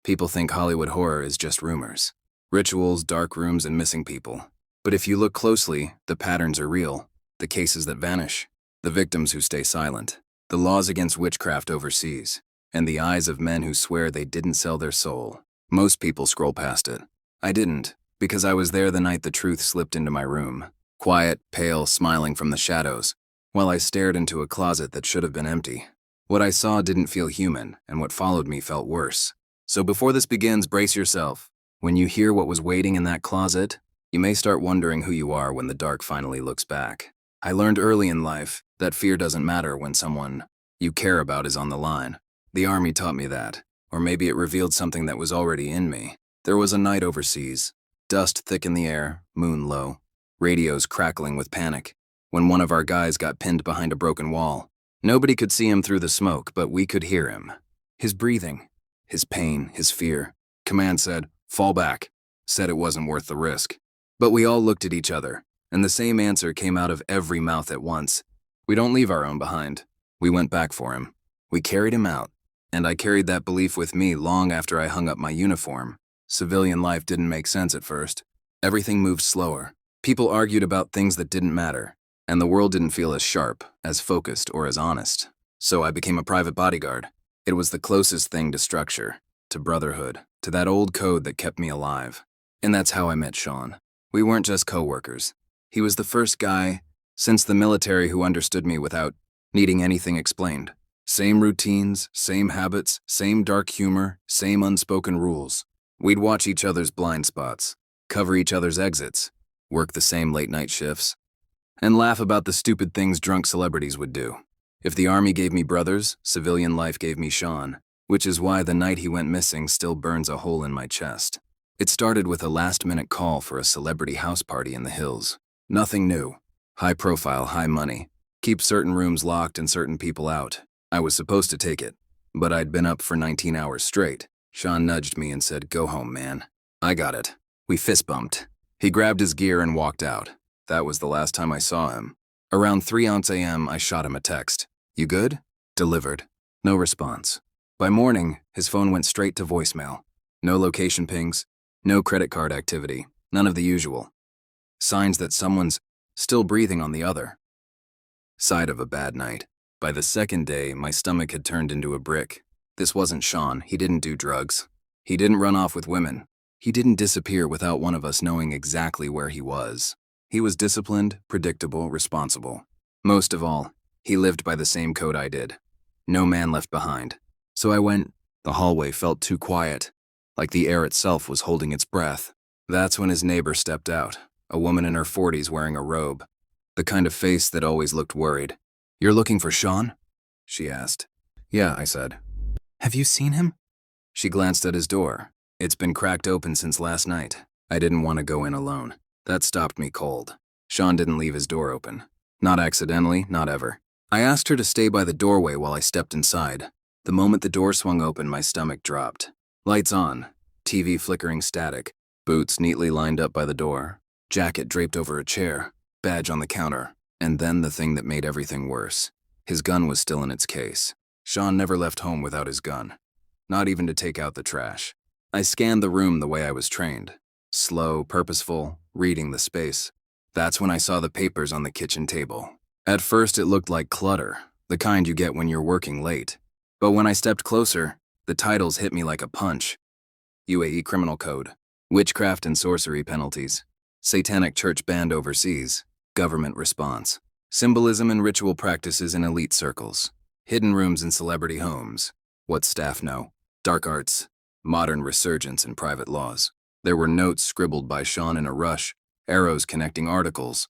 People think Hollywood horror is just rumors. Rituals, dark rooms, and missing people. But if you look closely, the patterns are real. The cases that vanish. The victims who stay silent. The laws against witchcraft overseas. And the eyes of men who swear they didn't sell their soul. Most people scroll past it. I didn't, because I was there the night the truth slipped into my room. Quiet, pale, smiling from the shadows, while I stared into a closet that should have been empty. What I saw didn't feel human, and what followed me felt worse. So before this begins, brace yourself. When you hear what was waiting in that closet, you may start wondering who you are when the dark finally looks back. I learned early in life that fear doesn't matter when someone you care about is on the line. The army taught me that, or maybe it revealed something that was already in me. There was a night overseas, dust thick in the air, moon low, radios crackling with panic, when one of our guys got pinned behind a broken wall. Nobody could see him through the smoke, but we could hear him. His breathing, his pain, his fear. Command said, "Fall back," said it wasn't worth the risk. But we all looked at each other, and the same answer came out of every mouth at once. We don't leave our own behind. We went back for him. We carried him out, and I carried that belief with me long after I hung up my uniform. Civilian life didn't make sense at first. Everything moved slower. People argued about things that didn't matter, and the world didn't feel as sharp, as focused, or as honest. So I became a private bodyguard. It was the closest thing to structure, to brotherhood, to that old code that kept me alive. And that's how I met Shawn. We weren't just co-workers. He was the first guy since the military who understood me without needing anything explained. Same routines, same habits, same dark humor, same unspoken rules. We'd watch each other's blind spots, cover each other's exits, work the same late-night shifts, and laugh about the stupid things drunk celebrities would do. If the army gave me brothers, civilian life gave me Shawn, which is why the night he went missing still burns a hole in my chest. It started with a last-minute call for a celebrity house party in the hills. Nothing new. High profile, high money. Keep certain rooms locked and certain people out. I was supposed to take it, but I'd been up for 19 hours straight. Shawn nudged me and said, "Go home, man." I got it. We fist bumped. He grabbed his gear and walked out. That was the last time I saw him. Around 3 a.m., I shot him a text. "You good?" Delivered. No response. By morning, his phone went straight to voicemail. No location pings, no credit card activity, none of the usual. Signs that someone's still breathing on the other side of a bad night. By the second day, my stomach had turned into a brick. This wasn't Shawn. He didn't do drugs. He didn't run off with women. He didn't disappear without one of us knowing exactly where he was. He was disciplined, predictable, responsible. Most of all, he lived by the same code I did. No man left behind. So I went. The hallway felt too quiet, like the air itself was holding its breath. That's when his neighbor stepped out, a woman in her 40s wearing a robe, the kind of face that always looked worried. "You're looking for Shawn?" she asked. "Yeah," I said. "Have you seen him?" She glanced at his door. It's been cracked open since last night. I didn't want to go in alone. That stopped me cold. Shawn didn't leave his door open. Not accidentally, not ever. I asked her to stay by the doorway while I stepped inside. The moment the door swung open, my stomach dropped. Lights on, TV flickering static, boots neatly lined up by the door, jacket draped over a chair, badge on the counter, and then the thing that made everything worse. His gun was still in its case. Shawn never left home without his gun, not even to take out the trash. I scanned the room the way I was trained. Slow, purposeful, reading the space. That's when I saw the papers on the kitchen table. At first it looked like clutter, the kind you get when you're working late. But when I stepped closer, the titles hit me like a punch. UAE Criminal Code, Witchcraft and Sorcery Penalties, Satanic Church Banned Overseas, Government Response, Symbolism and Ritual Practices in Elite Circles, Hidden Rooms in Celebrity Homes, What Staff Know, Dark Arts, Modern Resurgence in Private Laws. There were notes scribbled by Shawn in a rush, arrows connecting articles,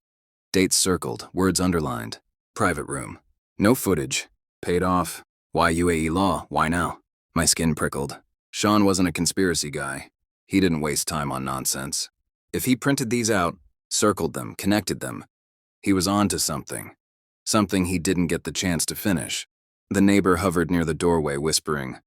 dates circled, words underlined, private room. No footage. Paid off. Why UAE law? Why now? My skin prickled. Shawn wasn't a conspiracy guy. He didn't waste time on nonsense. If he printed these out, circled them, connected them, he was on to something. Something he didn't get the chance to finish. The neighbor hovered near the doorway, whispering,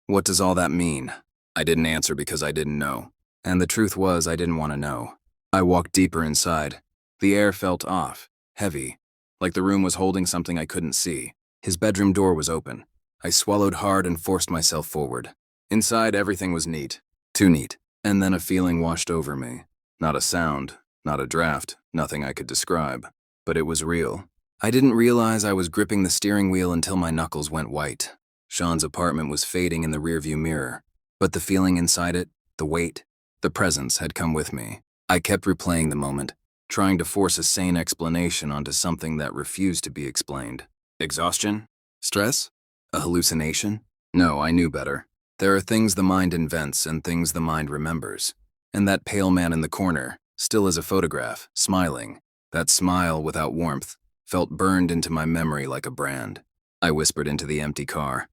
"What does all that mean?" I didn't answer because I didn't know. And the truth was, I didn't want to know. I walked deeper inside. The air felt off, heavy, like the room was holding something I couldn't see. His bedroom door was open. I swallowed hard and forced myself forward. Inside, everything was neat. Too neat. And then a feeling washed over me. Not a sound, not a draft, nothing I could describe. But it was real. I didn't realize I was gripping the steering wheel until my knuckles went white. Shawn's apartment was fading in the rearview mirror. But the feeling inside it, the weight, the presence had come with me. I kept replaying the moment, trying to force a sane explanation onto something that refused to be explained. Exhaustion? Stress? A hallucination? No, I knew better. There are things the mind invents and things the mind remembers. And that pale man in the corner, still as a photograph, smiling, that smile without warmth, felt burned into my memory like a brand. I whispered into the empty car,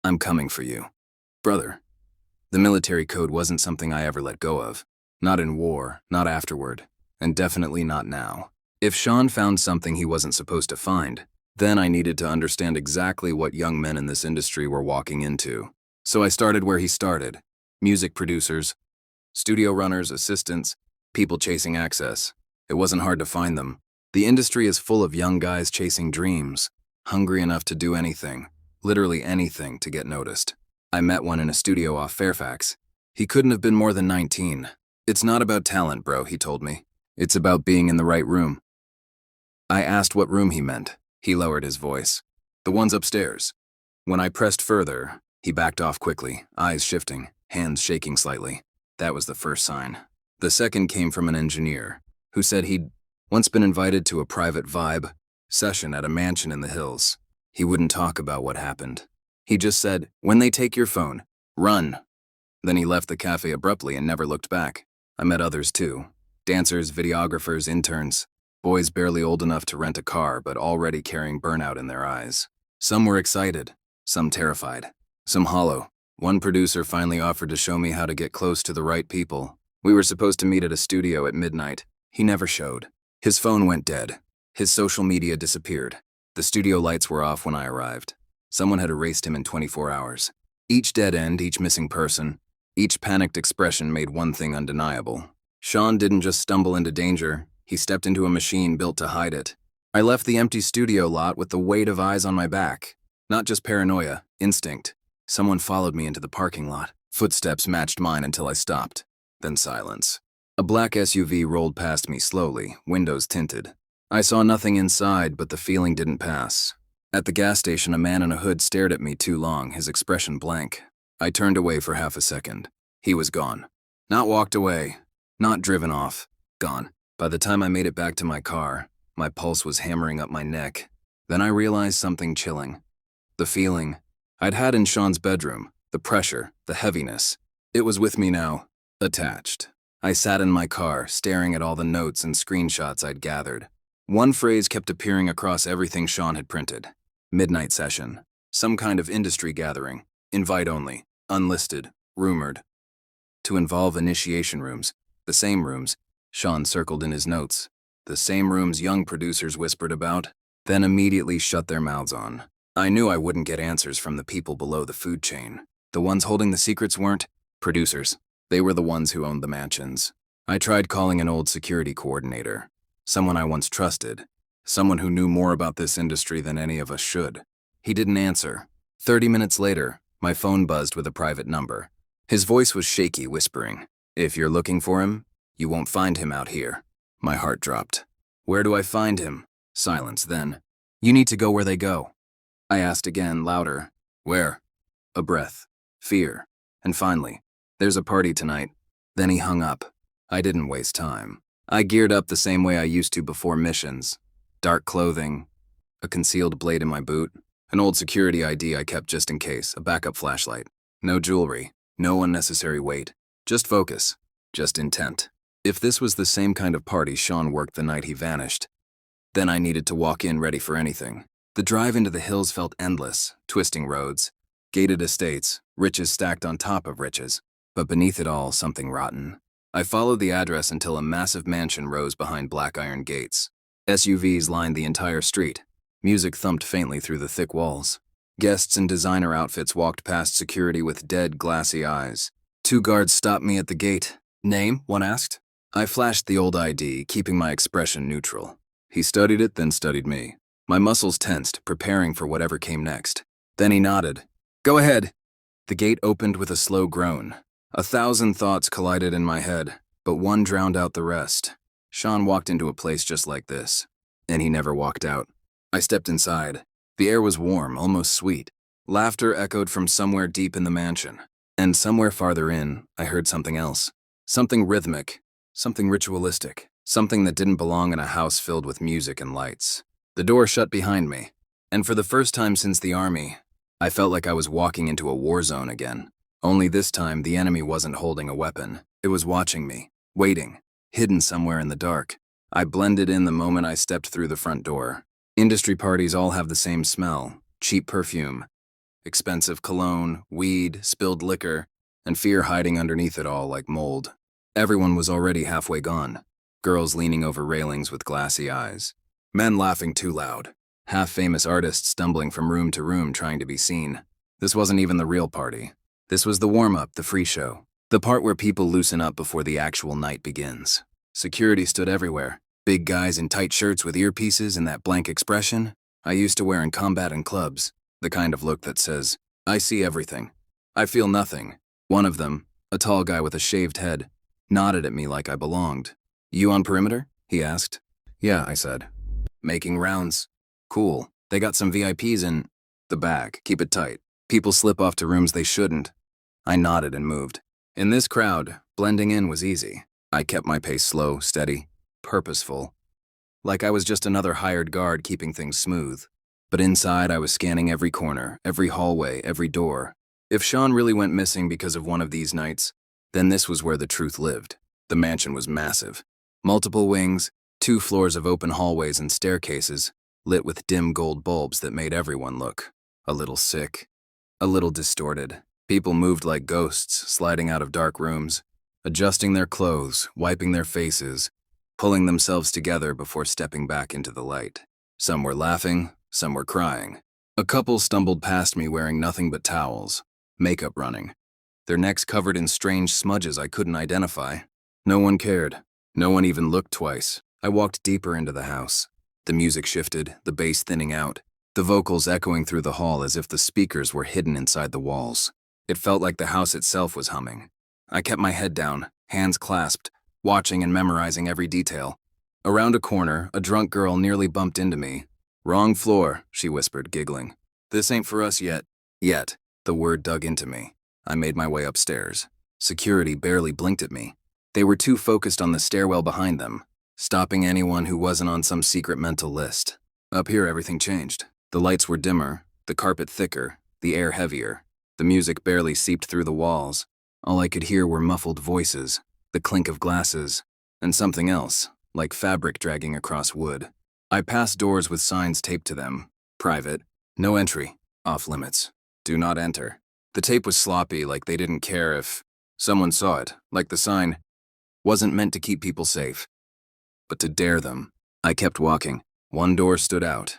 "I'm coming for you." Brother. The military code wasn't something I ever let go of. Not in war, not afterward, and definitely not now. If Shawn found something he wasn't supposed to find, then I needed to understand exactly what young men in this industry were walking into. So I started where he started. Music producers, studio runners, assistants, people chasing access. It wasn't hard to find them. The industry is full of young guys chasing dreams, hungry enough to do anything, literally anything, to get noticed. I met one in a studio off Fairfax. He couldn't have been more than 19. "It's not about talent, bro," he told me. "It's about being in the right room." I asked what room he meant. He lowered his voice. "The ones upstairs." When I pressed further, he backed off quickly, eyes shifting, hands shaking slightly. That was the first sign. The second came from an engineer, who said he'd once been invited to a private vibe session at a mansion in the hills. He wouldn't talk about what happened. He just said, "When they take your phone, run." Then he left the cafe abruptly and never looked back. I met others too. Dancers, videographers, interns. Boys barely old enough to rent a car, but already carrying burnout in their eyes. Some were excited, some terrified, some hollow. One producer finally offered to show me how to get close to the right people. We were supposed to meet at a studio at midnight. He never showed. His phone went dead. His social media disappeared. The studio lights were off when I arrived. Someone had erased him in 24 hours. Each dead end, each missing person, each panicked expression made one thing undeniable. Shawn didn't just stumble into danger. He stepped into a machine built to hide it. I left the empty studio lot with the weight of eyes on my back. Not just paranoia, instinct. Someone followed me into the parking lot. Footsteps matched mine until I stopped. Then silence. A black SUV rolled past me slowly, windows tinted. I saw nothing inside, but the feeling didn't pass. At the gas station, a man in a hood stared at me too long, his expression blank. I turned away for half a second. He was gone. Not walked away. Not driven off. Gone. By the time I made it back to my car, my pulse was hammering up my neck. Then I realized something chilling. The feeling I'd had in Shawn's bedroom, the pressure, the heaviness. It was with me now, attached. I sat in my car, staring at all the notes and screenshots I'd gathered. One phrase kept appearing across everything Shawn had printed. Midnight session. Some kind of industry gathering. Invite only. Unlisted. Rumored. To involve initiation rooms. The same rooms Shawn circled in his notes. The same rooms young producers whispered about, then immediately shut their mouths on. I knew I wouldn't get answers from the people below the food chain. The ones holding the secrets weren't producers. They were the ones who owned the mansions. I tried calling an old security coordinator. Someone I once trusted. Someone who knew more about this industry than any of us should. He didn't answer. 30 minutes later, my phone buzzed with a private number. His voice was shaky, whispering, "If you're looking for him, you won't find him out here." My heart dropped. "Where do I find him?" Silence then. "You need to go where they go." I asked again, louder. "Where?" A breath. Fear. And finally, "There's a party tonight." Then he hung up. I didn't waste time. I geared up the same way I used to before missions. Dark clothing, a concealed blade in my boot, an old security ID I kept just in case, a backup flashlight. No jewelry, no unnecessary weight. Just focus. Just intent. If this was the same kind of party Shawn worked the night he vanished, then I needed to walk in ready for anything. The drive into the hills felt endless, twisting roads, gated estates, riches stacked on top of riches, but beneath it all, something rotten. I followed the address until a massive mansion rose behind black iron gates. SUVs lined the entire street. Music thumped faintly through the thick walls. Guests in designer outfits walked past security with dead, glassy eyes. 2 guards stopped me at the gate. "Name?" one asked. I flashed the old ID, keeping my expression neutral. He studied it, then studied me. My muscles tensed, preparing for whatever came next. Then he nodded. "Go ahead." The gate opened with a slow groan. 1,000 thoughts collided in my head, but one drowned out the rest. Shawn walked into a place just like this, and he never walked out. I stepped inside. The air was warm, almost sweet. Laughter echoed from somewhere deep in the mansion. And somewhere farther in, I heard something else. Something rhythmic, something ritualistic, something that didn't belong in a house filled with music and lights. The door shut behind me, and for the first time since the army, I felt like I was walking into a war zone again. Only this time, the enemy wasn't holding a weapon. It was watching me, waiting, hidden somewhere in the dark. I blended in the moment I stepped through the front door. Industry parties all have the same smell: cheap perfume, expensive cologne, weed, spilled liquor, and fear hiding underneath it all like mold. Everyone was already halfway gone. Girls leaning over railings with glassy eyes. Men laughing too loud. Half-famous artists stumbling from room to room trying to be seen. This wasn't even the real party. This was the warm-up, the free show. The part where people loosen up before the actual night begins. Security stood everywhere. Big guys in tight shirts with earpieces and that blank expression I used to wear in combat and clubs. The kind of look that says, I see everything. I feel nothing. One of them, a tall guy with a shaved head, nodded at me like I belonged. You on perimeter? He asked. Yeah, I said. Making rounds. Cool. They got some VIPs in the back. Keep it tight. People slip off to rooms they shouldn't. I nodded and moved. In this crowd, blending in was easy. I kept my pace slow, steady, purposeful. Like I was just another hired guard keeping things smooth. But inside, I was scanning every corner, every hallway, every door. If Shawn really went missing because of one of these nights, then this was where the truth lived. The mansion was massive. Multiple wings, 2 floors of open hallways and staircases, lit with dim gold bulbs that made everyone look a little sick, a little distorted. People moved like ghosts, sliding out of dark rooms, adjusting their clothes, wiping their faces, pulling themselves together before stepping back into the light. Some were laughing, some were crying. A couple stumbled past me wearing nothing but towels, makeup running, their necks covered in strange smudges I couldn't identify. No one cared. No one even looked twice. I walked deeper into the house. The music shifted, the bass thinning out, the vocals echoing through the hall as if the speakers were hidden inside the walls. It felt like the house itself was humming. I kept my head down, hands clasped, watching and memorizing every detail. Around a corner, a drunk girl nearly bumped into me. Wrong floor, she whispered, giggling. This ain't for us yet. Yet, the word dug into me. I made my way upstairs. Security barely blinked at me. They were too focused on the stairwell behind them, stopping anyone who wasn't on some secret mental list. Up here, everything changed. The lights were dimmer, the carpet thicker, the air heavier. The music barely seeped through the walls. All I could hear were muffled voices, the clink of glasses, and something else, like fabric dragging across wood. I passed doors with signs taped to them. Private, no entry, off limits, do not enter. The tape was sloppy, like they didn't care if someone saw it, like the sign wasn't meant to keep people safe, but to dare them. I kept walking. One door stood out,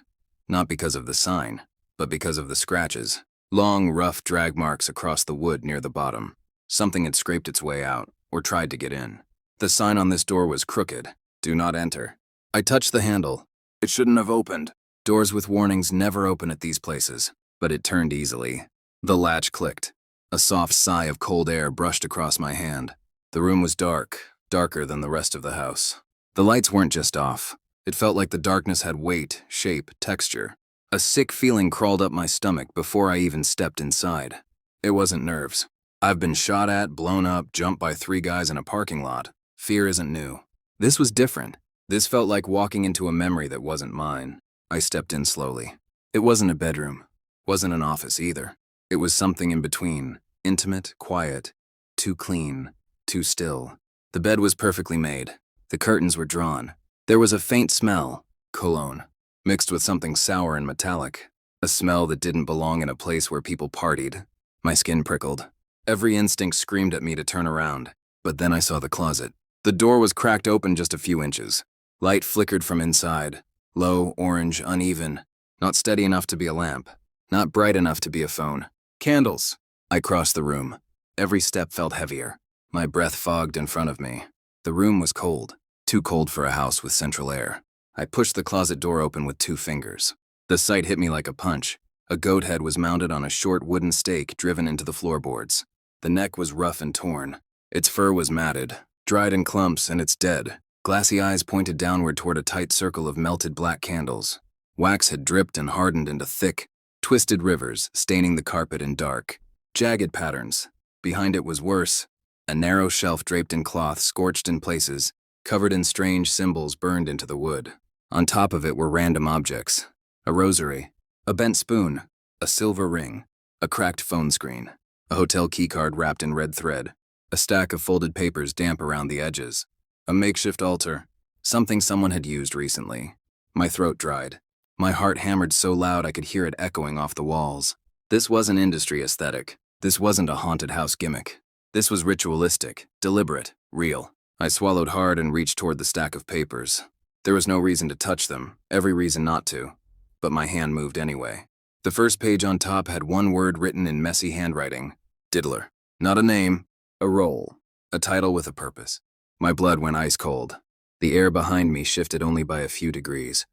not because of the sign, but because of the scratches. Long, rough drag marks across the wood near the bottom. Something had scraped its way out, or tried to get in. The sign on this door was crooked. Do not enter. I touched the handle. It shouldn't have opened. Doors with warnings never open at these places, but it turned easily. The latch clicked. A soft sigh of cold air brushed across my hand. The room was dark, darker than the rest of the house. The lights weren't just off. It felt like the darkness had weight, shape, texture. A sick feeling crawled up my stomach before I even stepped inside. It wasn't nerves. I've been shot at, blown up, jumped by 3 guys in a parking lot. Fear isn't new. This was different. This felt like walking into a memory that wasn't mine. I stepped in slowly. It wasn't a bedroom. Wasn't an office either. It was something in between. Intimate, quiet, too clean, too still. The bed was perfectly made. The curtains were drawn. There was a faint smell, cologne, mixed with something sour and metallic. A smell that didn't belong in a place where people partied. My skin prickled. Every instinct screamed at me to turn around. But then I saw the closet. The door was cracked open just a few inches. Light flickered from inside. Low, orange, uneven. Not steady enough to be a lamp. Not bright enough to be a phone. Candles! I crossed the room. Every step felt heavier. My breath fogged in front of me. The room was cold. Too cold for a house with central air. I pushed the closet door open with 2 fingers. The sight hit me like a punch. A goat head was mounted on a short wooden stake driven into the floorboards. The neck was rough and torn. Its fur was matted, dried in clumps, and its dead, glassy eyes pointed downward toward a tight circle of melted black candles. Wax had dripped and hardened into thick, twisted rivers, staining the carpet in dark, jagged patterns. Behind it was worse, a narrow shelf draped in cloth, scorched in places, covered in strange symbols burned into the wood. On top of it were random objects: a rosary, a bent spoon, a silver ring, a cracked phone screen, a hotel keycard wrapped in red thread, a stack of folded papers damp around the edges, a makeshift altar, something someone had used recently. My throat dried. My heart hammered so loud I could hear it echoing off the walls. This wasn't industry aesthetic. This wasn't a haunted house gimmick. This was ritualistic, deliberate, real. I swallowed hard and reached toward the stack of papers. There was no reason to touch them, every reason not to. But my hand moved anyway. The first page on top had one word written in messy handwriting: Diddler. Not a name, a role, a title with a purpose. My blood went ice cold. The air behind me shifted only by a few degrees,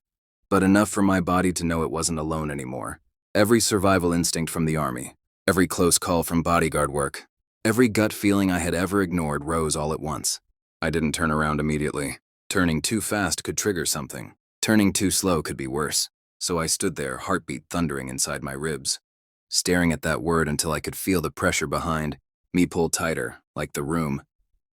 but enough for my body to know it wasn't alone anymore. Every survival instinct from the army, every close call from bodyguard work, every gut feeling I had ever ignored rose all at once. I didn't turn around immediately. Turning too fast could trigger something. Turning too slow could be worse. So I stood there, heartbeat thundering inside my ribs, staring at that word until I could feel the pressure behind me pull tighter, like the room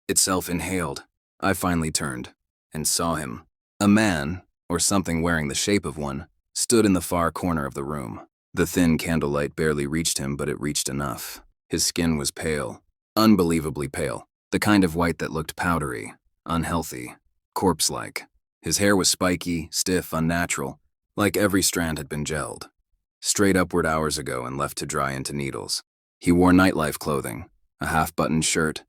itself inhaled. I finally turned and saw him. A man, or something wearing the shape of one, stood in the far corner of the room. The thin candlelight barely reached him, but it reached enough. His skin was pale, unbelievably pale, the kind of white that looked powdery, unhealthy, corpse-like. His hair was spiky, stiff, unnatural, like every strand had been gelled, straight upward hours ago and left to dry into needles. He wore nightlife clothing, a half-buttoned shirt,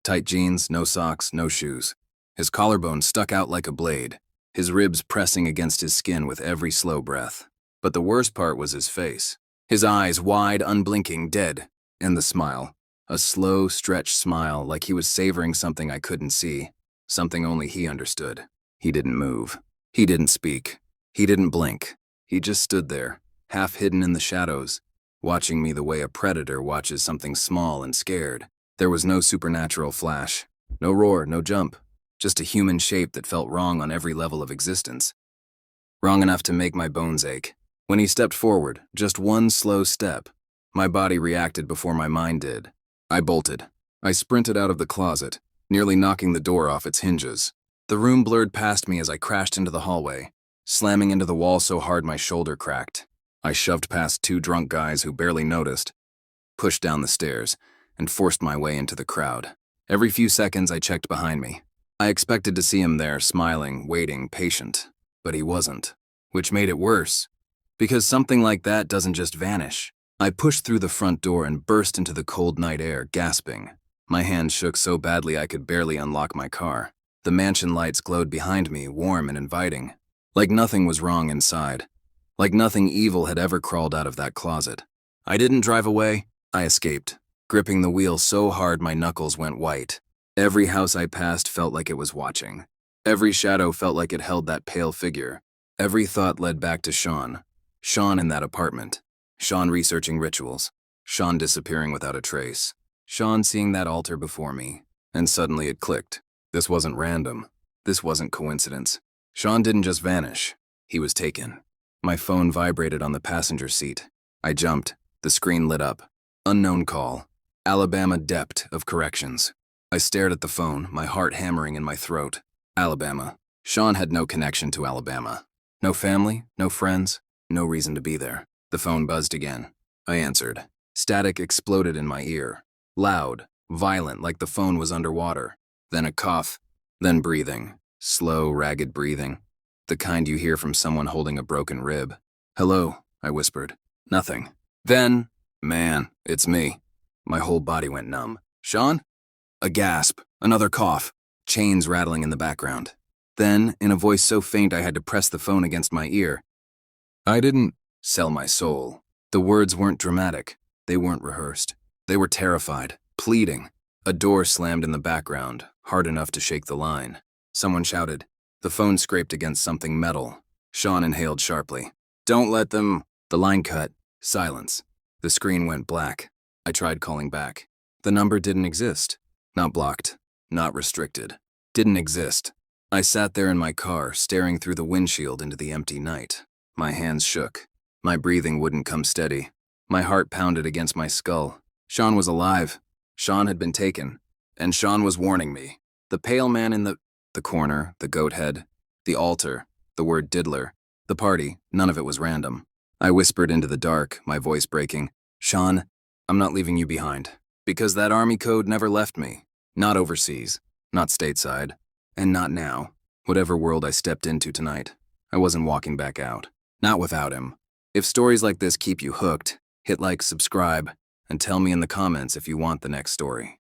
tight jeans, no socks, no shoes. His collarbone stuck out like a blade, his ribs pressing against his skin with every slow breath. But the worst part was his face. His eyes wide, unblinking, dead, and the smile. A slow, stretched smile, like he was savoring something I couldn't see, something only he understood. He didn't move. He didn't speak. He didn't blink. He just stood there, half hidden in the shadows, watching me the way a predator watches something small and scared. There was no supernatural flash, no roar, no jump, just a human shape that felt wrong on every level of existence. Wrong enough to make my bones ache. When he stepped forward, just one slow step, my body reacted before my mind did. I bolted. I sprinted out of the closet, nearly knocking the door off its hinges. The room blurred past me as I crashed into the hallway, slamming into the wall so hard my shoulder cracked. I shoved past two drunk guys who barely noticed, pushed down the stairs, and forced my way into the crowd. Every few seconds I checked behind me. I expected to see him there, smiling, waiting, patient. But he wasn't, which made it worse, because something like that doesn't just vanish. I pushed through the front door and burst into the cold night air, gasping. My hands shook so badly I could barely unlock my car. The mansion lights glowed behind me, warm and inviting, like nothing was wrong inside, like nothing evil had ever crawled out of that closet. I didn't drive away. I escaped, gripping the wheel so hard my knuckles went white. Every house I passed felt like it was watching. Every shadow felt like it held that pale figure. Every thought led back to Shawn. Shawn in that apartment. Shawn researching rituals. Shawn disappearing without a trace. Shawn seeing that altar before me. And suddenly it clicked. This wasn't random. This wasn't coincidence. Shawn didn't just vanish. He was taken. My phone vibrated on the passenger seat. I jumped. The screen lit up. Unknown call. Alabama Dept of Corrections. I stared at the phone, my heart hammering in my throat. Alabama. Shawn had no connection to Alabama. No family, no friends, no reason to be there. The phone buzzed again. I answered. Static exploded in my ear. Loud, violent, like the phone was underwater. Then a cough, then breathing. Slow, ragged breathing. The kind you hear from someone holding a broken rib. Hello, I whispered. Nothing. Then, man, it's me. My whole body went numb. Shawn? A gasp, another cough, chains rattling in the background. Then, in a voice so faint I had to press the phone against my ear. I didn't sell my soul. The words weren't dramatic. They weren't rehearsed. They were terrified, pleading. A door slammed in the background, hard enough to shake the line. Someone shouted. The phone scraped against something metal. Shawn inhaled sharply. Don't let them... The line cut. Silence. The screen went black. I tried calling back. The number didn't exist. Not blocked. Not restricted. Didn't exist. I sat there in my car, staring through the windshield into the empty night. My hands shook. My breathing wouldn't come steady. My heart pounded against my skull. Shawn was alive. Shawn had been taken. And Shawn was warning me. The pale man in the corner, the goat head, the altar, the word diddler, the party, none of it was random. I whispered into the dark, my voice breaking, "Shawn, I'm not leaving you behind. Because that army code never left me. Not overseas, not stateside, and not now. Whatever world I stepped into tonight, I wasn't walking back out. Not without him. If stories like this keep you hooked, hit like, subscribe, and tell me in the comments if you want the next story.